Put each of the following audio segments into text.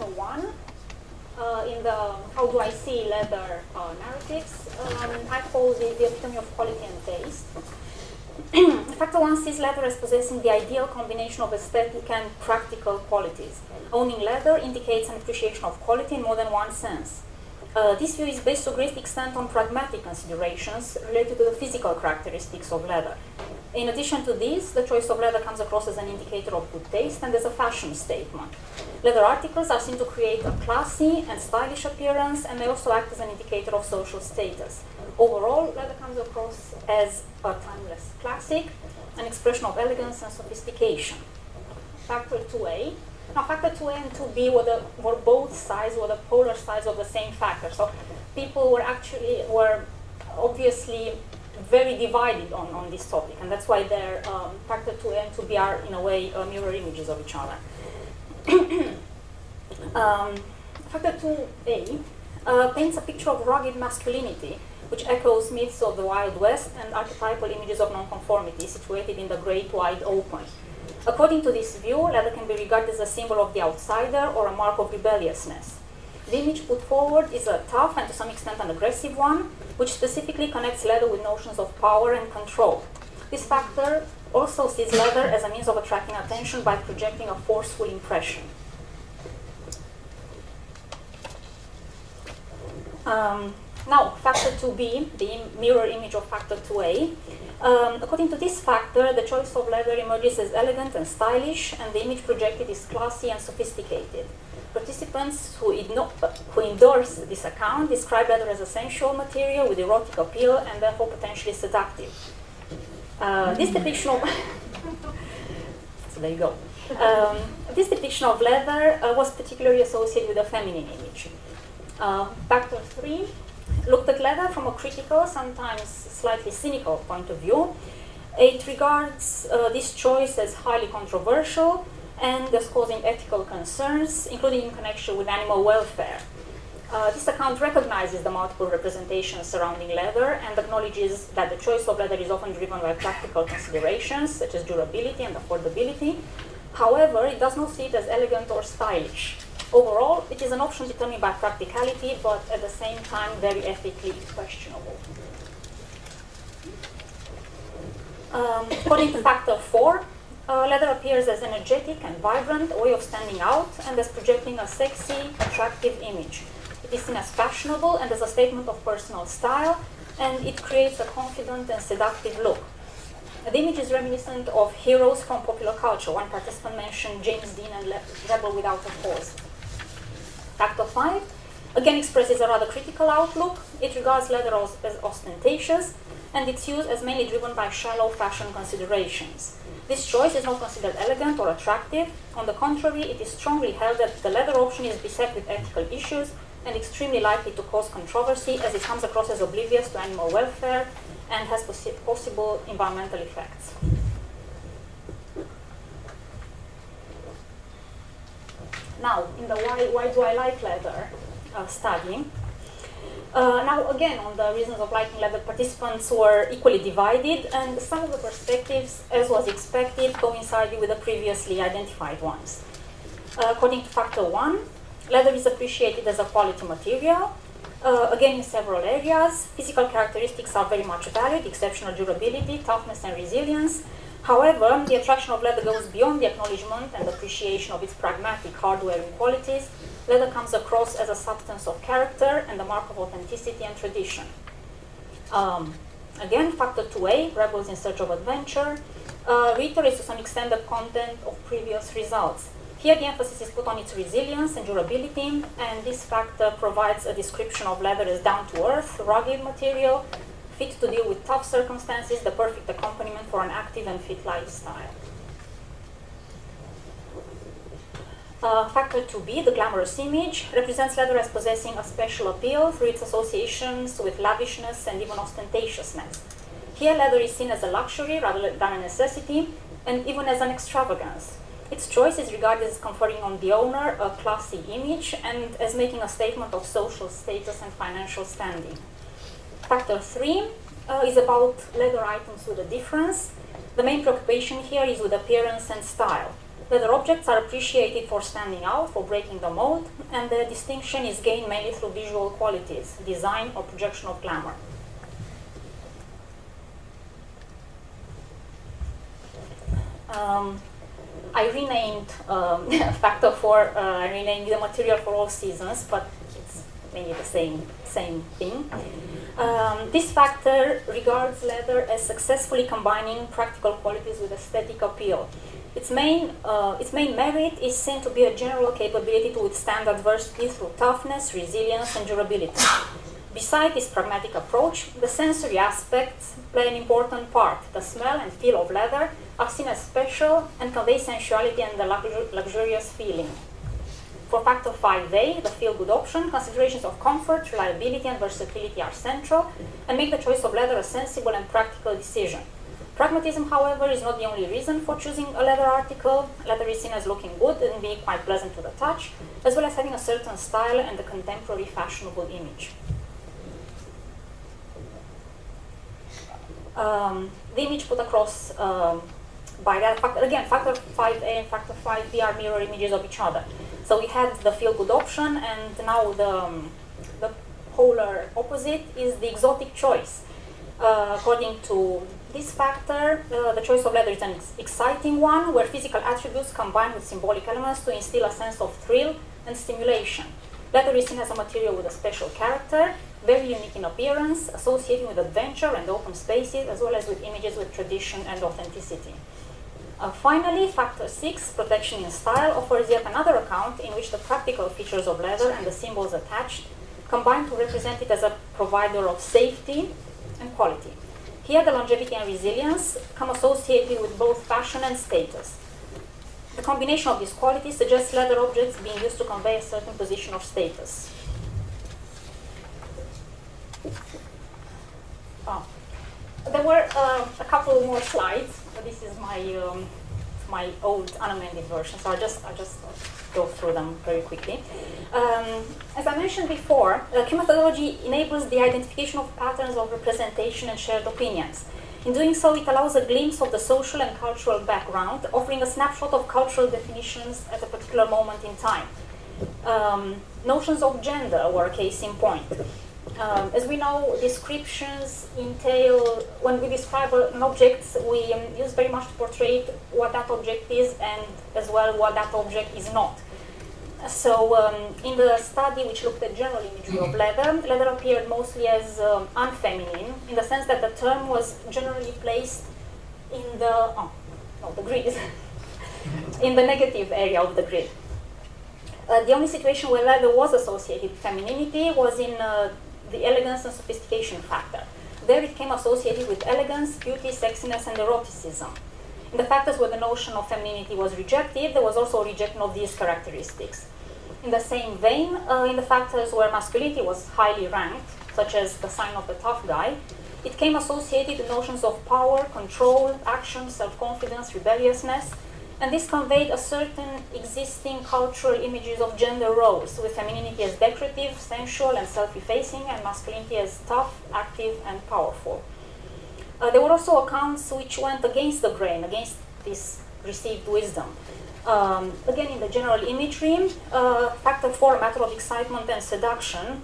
factor 1, in the how do I see leather narratives, I call the epitome of quality and taste. Factor 1 sees leather as possessing the ideal combination of aesthetic and practical qualities. Owning leather indicates an appreciation of quality in more than one sense. This view is based to a great extent on pragmatic considerations related to the physical characteristics of leather. In addition to this, the choice of leather comes across as an indicator of good taste and as a fashion statement. Leather articles are seen to create a classy and stylish appearance, and they also act as an indicator of social status. Overall, leather comes across as a timeless classic, an expression of elegance and sophistication. Factor 2a. Now, factor 2a and 2b were both sides, were the polar sides of the same factor. So people were obviously very divided on this topic, and that's why their factor 2a and 2b are, in a way, mirror images of each other. Factor 2a paints a picture of rugged masculinity, which echoes myths of the Wild West and archetypal images of nonconformity situated in the great wide open. According to this view, leather can be regarded as a symbol of the outsider or a mark of rebelliousness. The image put forward is a tough and to some extent an aggressive one, which specifically connects leather with notions of power and control. This factor also sees leather as a means of attracting attention by projecting a forceful impression. Now, factor 2b, the mirror image of factor 2a. According to this factor, the choice of leather emerges as elegant and stylish, and the image projected is classy and sophisticated. Participants who endorse this account describe leather as a sensual material with erotic appeal and therefore potentially seductive. This depiction of so there you go. This depiction of leather was particularly associated with a feminine image. Factor 3 looked at leather from a critical, sometimes slightly cynical point of view. It regards this choice as highly controversial and as causing ethical concerns, including in connection with animal welfare. This account recognizes the multiple representations surrounding leather and acknowledges that the choice of leather is often driven by practical considerations such as durability and affordability. However, it does not see it as elegant or stylish. Overall, it is an option determined by practicality, but at the same time very ethically questionable. According to factor 4, leather appears as energetic and vibrant, a way of standing out, and as projecting a sexy, attractive image. It is seen as fashionable and as a statement of personal style, and it creates a confident and seductive look. The image is reminiscent of heroes from popular culture. One participant mentioned James Dean and Rebel Without a Cause. Factor 5 again expresses a rather critical outlook. It regards leather as ostentatious, and its use as mainly driven by shallow fashion considerations. This choice is not considered elegant or attractive. On the contrary, it is strongly held that the leather option is beset with ethical issues and extremely likely to cause controversy, as it comes across as oblivious to animal welfare and has possible environmental effects. Now, in the why do I like leather study, now again, on the reasons of liking leather, participants were equally divided, and some of the perspectives, as was expected, coincided with the previously identified ones. According to factor 1, leather is appreciated as a quality material, again in several areas. Physical characteristics are very much valued, exceptional durability, toughness and resilience. However, the attraction of leather goes beyond the acknowledgement and appreciation of its pragmatic hard-wearing qualities. Leather comes across as a substance of character and a mark of authenticity and tradition. Again, factor 2a, Rebels in Search of Adventure, reiterates to some extent the content of previous results. Here the emphasis is put on its resilience and durability, and this factor provides a description of leather as down-to-earth, rugged material, fit to deal with tough circumstances, the perfect accompaniment for an active and fit lifestyle. Factor 2b, the glamorous image, represents leather as possessing a special appeal through its associations with lavishness and even ostentatiousness. Here, leather is seen as a luxury rather than a necessity, and even as an extravagance. Its choice is regarded as conferring on the owner a classy image and as making a statement of social status and financial standing. Factor 3 is about leather items with a difference. The main preoccupation here is with appearance and style. Leather objects are appreciated for standing out, for breaking the mold, and the distinction is gained mainly through visual qualities, design or projection of glamour. I renamed factor 4, I renamed the material for all seasons, but it's mainly the same thing. This factor regards leather as successfully combining practical qualities with aesthetic appeal. Its main merit is seen to be a general capability to withstand adversity through toughness, resilience, and durability. Besides this pragmatic approach, the sensory aspects play an important part. The smell and feel of leather are seen as special and convey sensuality and a luxurious feeling. For factor 5A, the feel-good option, considerations of comfort, reliability, and versatility are central and make the choice of leather a sensible and practical decision. Pragmatism, however, is not the only reason for choosing a leather article. Leather is seen as looking good and being quite pleasant to the touch, as well as having a certain style and a contemporary fashionable image. The image put across by that factor, again, factor 5A and factor 5B are mirror images of each other. So we had the feel-good option, and now the polar opposite is the exotic choice. According to this factor, the choice of leather is an exciting one, where physical attributes combine with symbolic elements to instill a sense of thrill and stimulation. Leather is seen as a material with a special character, very unique in appearance, associating with adventure and open spaces, as well as with images with tradition and authenticity. Finally, factor 6, protection in style, offers yet another account in which the practical features of leather and the symbols attached combine to represent it as a provider of safety and quality. Here, the longevity and resilience come associated with both fashion and status. The combination of these qualities suggests leather objects being used to convey a certain position of status. There were a couple more slides. This is my old unamended version, so I'll just go through them very quickly. As I mentioned before, Q methodology enables the identification of patterns of representation and shared opinions. In doing so, it allows a glimpse of the social and cultural background, offering a snapshot of cultural definitions at a particular moment in time. Notions of gender were a case in point. As we know, descriptions entail, when we describe an object, we use very much to portray what that object is and as well what that object is not. So in the study which looked at general imagery of leather, leather appeared mostly as unfeminine, in the sense that the term was generally placed in the grid, in the negative area of the grid. The only situation where leather was associated with femininity was in the elegance and sophistication factor. There it came associated with elegance, beauty, sexiness, and eroticism. In the factors where the notion of femininity was rejected, there was also a rejection of these characteristics. In the same vein, in the factors where masculinity was highly ranked, such as the sign of the tough guy, it came associated with notions of power, control, action, self-confidence, rebelliousness, and this conveyed a certain existing cultural images of gender roles, with femininity as decorative, sensual, and self-effacing, and masculinity as tough, active, and powerful. There were also accounts which went against the grain, against this received wisdom. Again, in the general imagery, factor 4, a matter of excitement and seduction,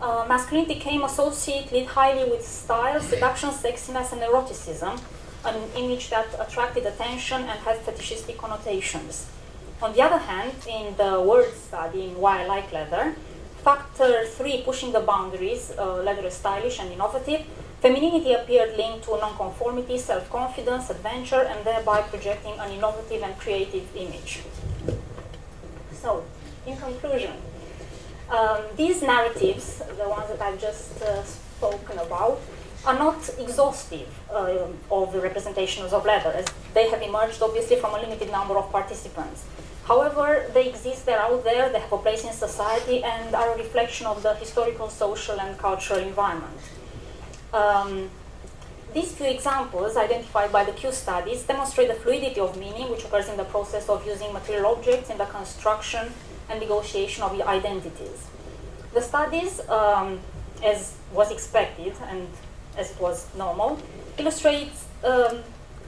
masculinity came associated highly with style, seduction, sexiness, and eroticism, an image that attracted attention and had fetishistic connotations. On the other hand, in the word study in Why I Like Leather, factor 3, pushing the boundaries, leather is stylish and innovative, femininity appeared linked to nonconformity, self-confidence, adventure, and thereby projecting an innovative and creative image. So, in conclusion, these narratives, the ones that I've just spoken about, are not exhaustive of the representations of leather, as they have emerged obviously from a limited number of participants. However, they exist, they're out there, they have a place in society, and are a reflection of the historical, social, and cultural environment. These few examples identified by the Q studies demonstrate the fluidity of meaning which occurs in the process of using material objects in the construction and negotiation of identities. The studies, as was expected and as it was normal, illustrates,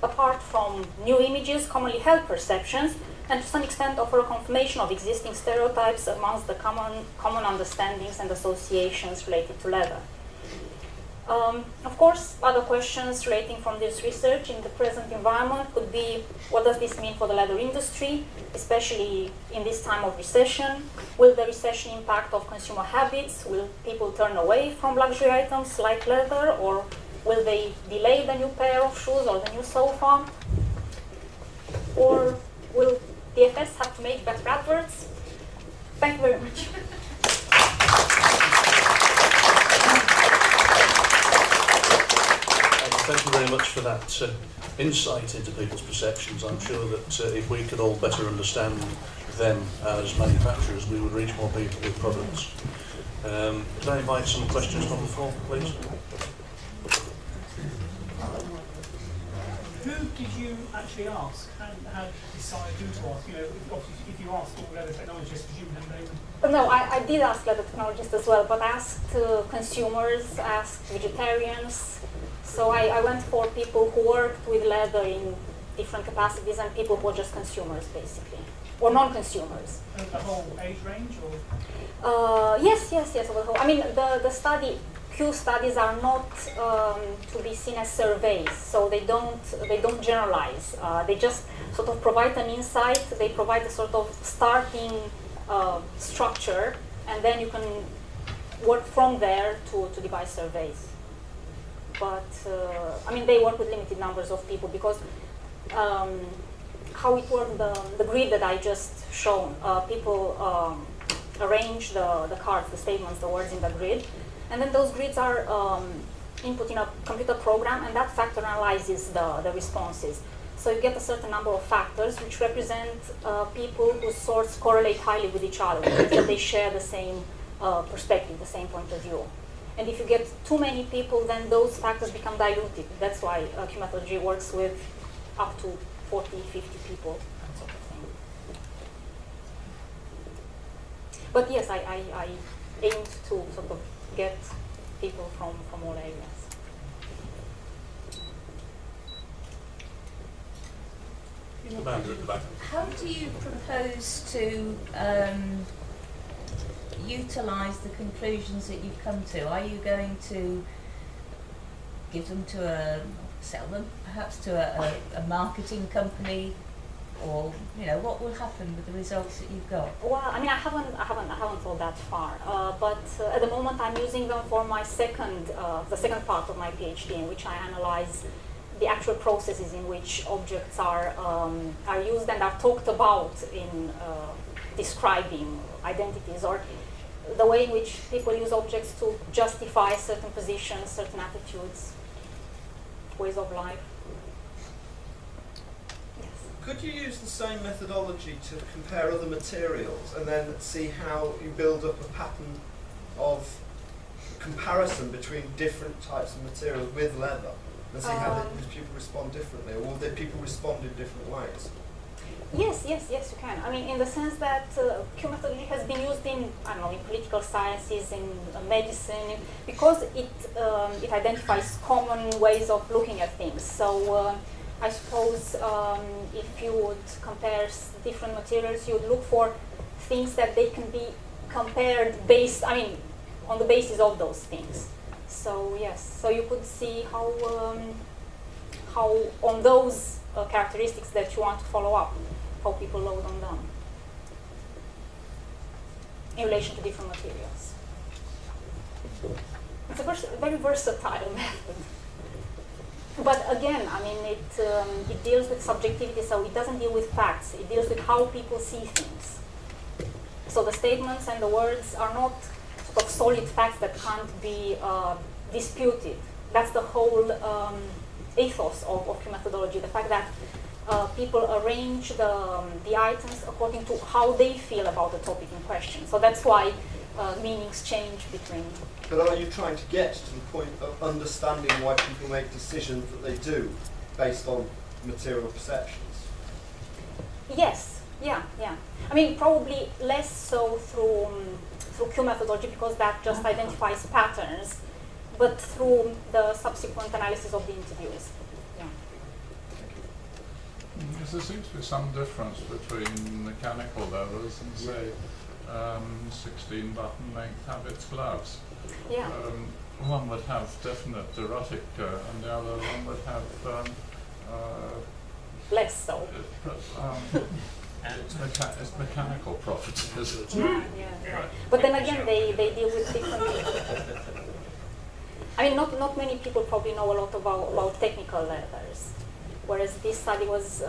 apart from new images, commonly held perceptions, and to some extent offer a confirmation of existing stereotypes amongst the common understandings and associations related to leather. Of course, other questions relating from this research in the present environment could be, what does this mean for the leather industry, especially in this time of recession? Will the recession impact of consumer habits? Will people turn away from luxury items like leather, or will they delay the new pair of shoes or the new sofa? Or will DFS have to make better adverts? Thank you very much. Thank you very much for that insight into people's perceptions. I'm sure that if we could all better understand them as manufacturers, we would reach more people with products. Could I invite some questions from the floor, please? Who did you actually ask? How did you decide who to ask? You know, obviously, if you asked all leather technologists, presumably they would... No, I did ask leather technologists as well, but I asked consumers, asked vegetarians. So I went for people who worked with leather in different capacities and people who were just consumers, basically, or non-consumers. The whole age range, or? Yes. I mean, the study. Q studies are not to be seen as surveys, so they don't generalize. They just sort of provide an insight. They provide a sort of starting structure, and then you can work from there to devise surveys. But I mean, they work with limited numbers of people because how it worked, the grid that I just shown, people arrange the cards, the statements, the words in the grid. And then those grids are input in a computer program, and that factor analyzes the responses. So you get a certain number of factors which represent people whose sorts correlate highly with each other, that they share the same perspective, the same point of view. And if you get too many people, then those factors become diluted. That's why Q methodology works with up to 40, 50 people, that sort of thing. But yes, I aimed to sort of get people from all areas. Amanda at the back. How do you propose to utilise the conclusions that you've come to? Are you going to give them to sell them perhaps to a marketing company, or what will happen with the results that you've got? Well, I mean, I haven't thought that far, but at the moment I'm using them for my the second part of my PhD, in which I analyze the actual processes in which objects are used and are talked about in describing identities, or the way in which people use objects to justify certain positions, certain attitudes, ways of life. Could you use the same methodology to compare other materials and then see how you build up a pattern of comparison between different types of materials with leather, and see how people respond differently, or will people respond in different ways? Yes, you can. I mean, in the sense that Q methodology has been used in, in political sciences, in medicine, because it identifies common ways of looking at things. So I suppose if you would compare different materials, you would look for things that they can be compared on the basis of those things. So yes, so you could see how on those characteristics that you want to follow up, how people load on them in relation to different materials. It's a very versatile method. But again, I mean, it deals with subjectivity, so it doesn't deal with facts. It deals with how people see things. So the statements and the words are not sort of solid facts that can't be disputed. That's the whole ethos of Q methodology, the fact that people arrange the items according to how they feel about the topic in question. So that's why meanings change between. But are you trying to get to the point of understanding why people make decisions that they do based on material perceptions? Yes, yeah. I mean, probably less so through Q methodology, because that just identifies patterns, but through the subsequent analysis of the interviews. Yeah. Because there seems to be some difference between mechanical leathers and, say, 16-button length habits gloves. Yeah. One would have definite erotic, and the other one would have Less so. it's mechanical properties. Yeah, yeah. But then again, they deal with different. I mean, not many people probably know a lot about technical leathers, whereas this study was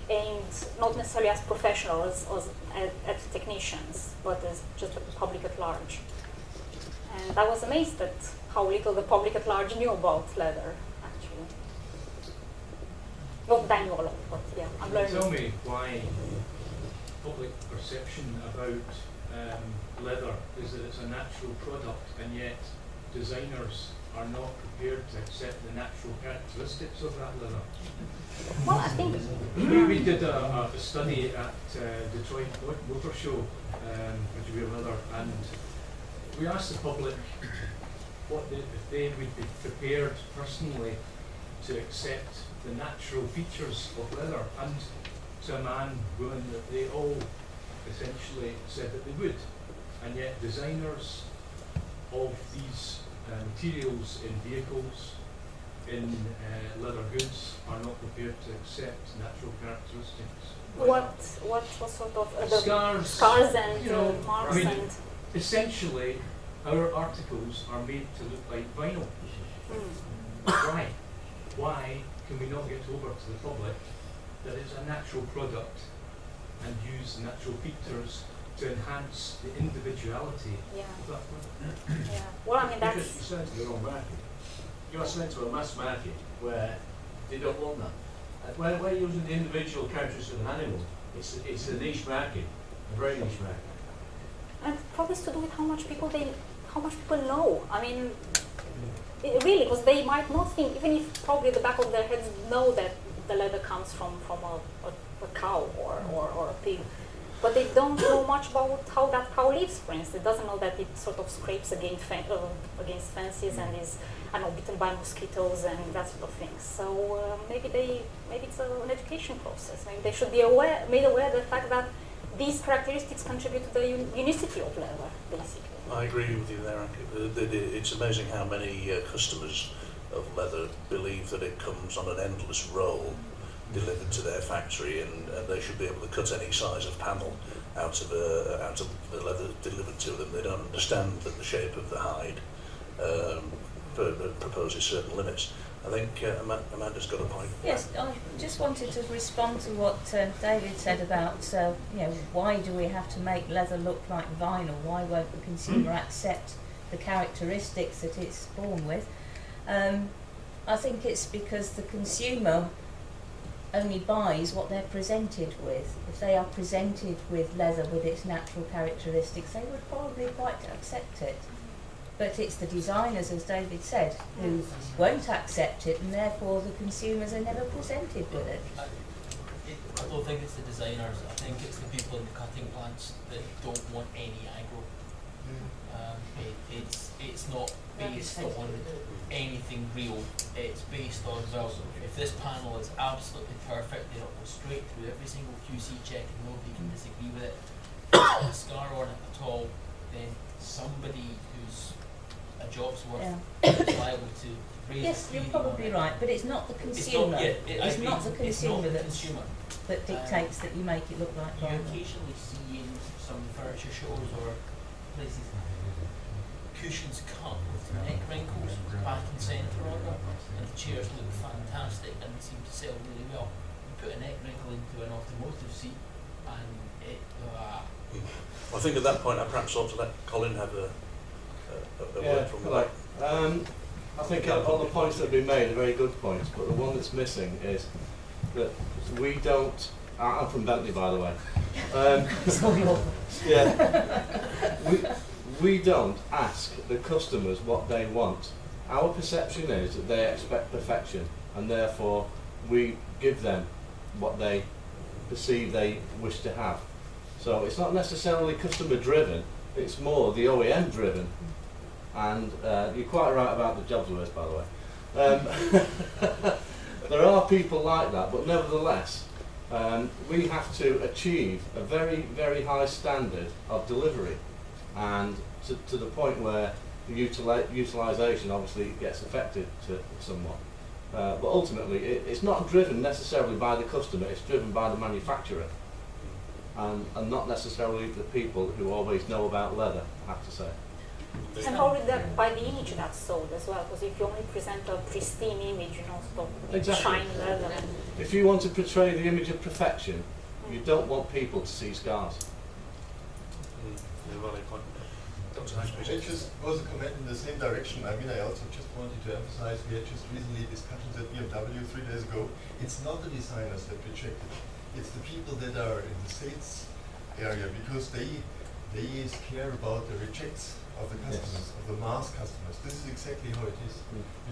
aimed not necessarily as professionals as technicians, but as just the public at large. And I was amazed at how little the public at large knew about leather, actually. Not that I knew a lot, but yeah, I'm learning. Tell me why public perception about leather is that it's a natural product, and yet designers are not prepared to accept the natural characteristics of that leather. Well, I think We did a study at Detroit Motor Show, which we were leather, and we asked the public if they would be prepared personally to accept the natural features of leather, and to a man, woman, that they all essentially said that they would, and yet designers of these materials in vehicles, in leather goods, are not prepared to accept natural characteristics. what sort of the Scars and you know, marks I mean, and essentially, our articles are made to look like vinyl. Why? Why can we not get over to the public that it's a natural product and use natural features to enhance the individuality yeah, of that product? yeah. Well, I mean Because that's you're selling to the wrong market. You're selling to a mass market where they don't want that. Where you're using the individual characteristics of an animal, it's a niche market, a very niche market. and probably it's to do with how much people know. I mean, really, because they might not think, even if probably the back of their heads know that the leather comes from a cow or a pig, but they don't know much about how that cow lives, for instance. It doesn't know that it sort of scrapes against fences and is, I don't know, bitten by mosquitoes and that sort of thing. So maybe it's an education process. Maybe they should be made aware of the fact that these characteristics contribute to the unicity of leather, basically. I agree with you there, Anca. It's amazing how many customers of leather believe that it comes on an endless roll delivered to their factory, and they should be able to cut any size of panel out of the leather delivered to them. They don't understand that the shape of the hide proposes certain limits. I think Amanda's got a point. Yes, I just wanted to respond to what David said about, why do we have to make leather look like vinyl? Why won't the consumer accept the characteristics that it's born with? I think it's because the consumer only buys what they're presented with. If they are presented with leather with its natural characteristics, they would probably quite accept it. But it's the designers, as David said, who won't accept it, and therefore the consumers are never presented with it. I don't think it's the designers, I think it's the people in the cutting plants that don't want any aggro. It's not based on anything real, it's based on, well, if this panel is absolutely perfect, then it'll go straight through every single QC check and nobody can disagree with it. If there's not a scar on it at all, then somebody who's a job's worth is liable to raise Yes, the you're query probably on it. right, but it's not the consumer. It's not the consumer that dictates that you make it look like You vinyl. occasionally see in some furniture shows or places cushions come with neck wrinkles back and centre on them, and the chairs look fantastic and they seem to sell really well. You put a neck wrinkle into an automotive seat and it I think at that point I perhaps ought to let Colin have a word from the hello. I think all the points that have been made are very good points, but the one that's missing is that we don't. I'm from Bentley, by the way. We don't ask the customers what they want. Our perception is that they expect perfection, and therefore we give them what they perceive they wish to have. So it's not necessarily customer driven, it's more the OEM driven. And you're quite right about the jobs list, by the way. There are people like that, but nevertheless, We have to achieve a very, very high standard of delivery, and to the point where the utilisation obviously gets affected somewhat. But ultimately, it's not driven necessarily by the customer, it's driven by the manufacturer, and not necessarily the people who always know about leather, I have to say. And probably by the image that's sold as well, because if you only present a pristine image, Exactly. shiny leather. If you want to portray the image of perfection, you don't want people to see scars. Valid point. Dr. It just was a comment in the same direction. I mean, I also just wanted to emphasize, we had just recently discussions at BMW 3 days ago. It's not the designers that reject it. It's the people that are in the sales area, because they care about the rejects of the customers, of the mass customers. This is exactly how it is.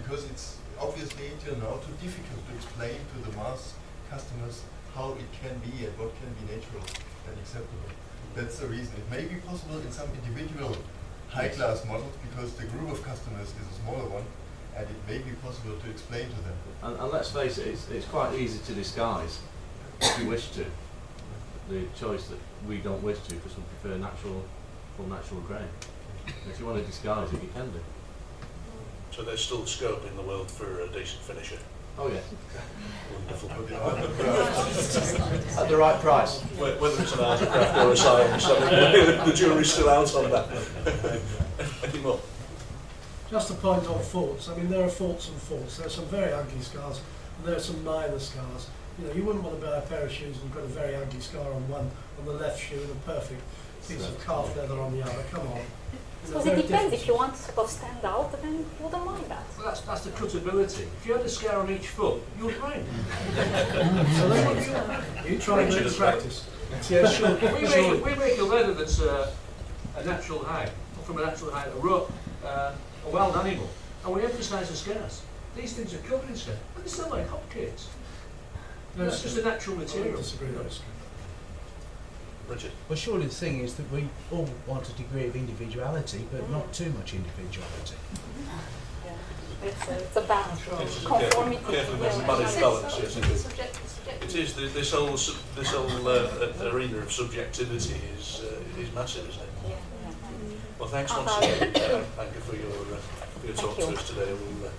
Because it's obviously until now too difficult to explain to the mass customers how it can be and what can be natural and acceptable. That's the reason. It may be possible in some individual high-class models, because the group of customers is a smaller one, and it may be possible to explain to them. And let's face it, it's quite easy to disguise if you wish to. The choice that we don't wish to, because we prefer full natural grain. If you want to disguise it, you can do. So there's still scope in the world for a decent finisher. Oh yeah. Wonderful. At the right price. Whether it's an art, a craft or a science, the jury's still out on that. Any more? Just a point on faults. I mean, there are faults and faults. There are some very ugly scars, and there are some minor scars. You wouldn't want to buy a pair of shoes and you've got a very ugly scar on the left shoe and a perfect piece of calf leather on the other. Come on. Because it depends. If you want to sort of stand out, then you wouldn't mind that. Well, that's the cuttability. If you had a scar on each foot, you would mind. So then you try and do practice. Yeah, sure. We make a leather that's a natural hide, from a natural hide, a wild animal, and we emphasise the scars. These things are covered in scars, but they still like hotcakes. It's just a natural material. I disagree with that. Richard? Well, surely the thing is that we all want a degree of individuality, but not too much individuality. Yeah. It's a balance. Conformity. Careful with the managed balance, yes, it is. This whole arena of subjectivity is massive, isn't it? Yeah. Well, thanks once again, Anca, for your talk to us today. We'll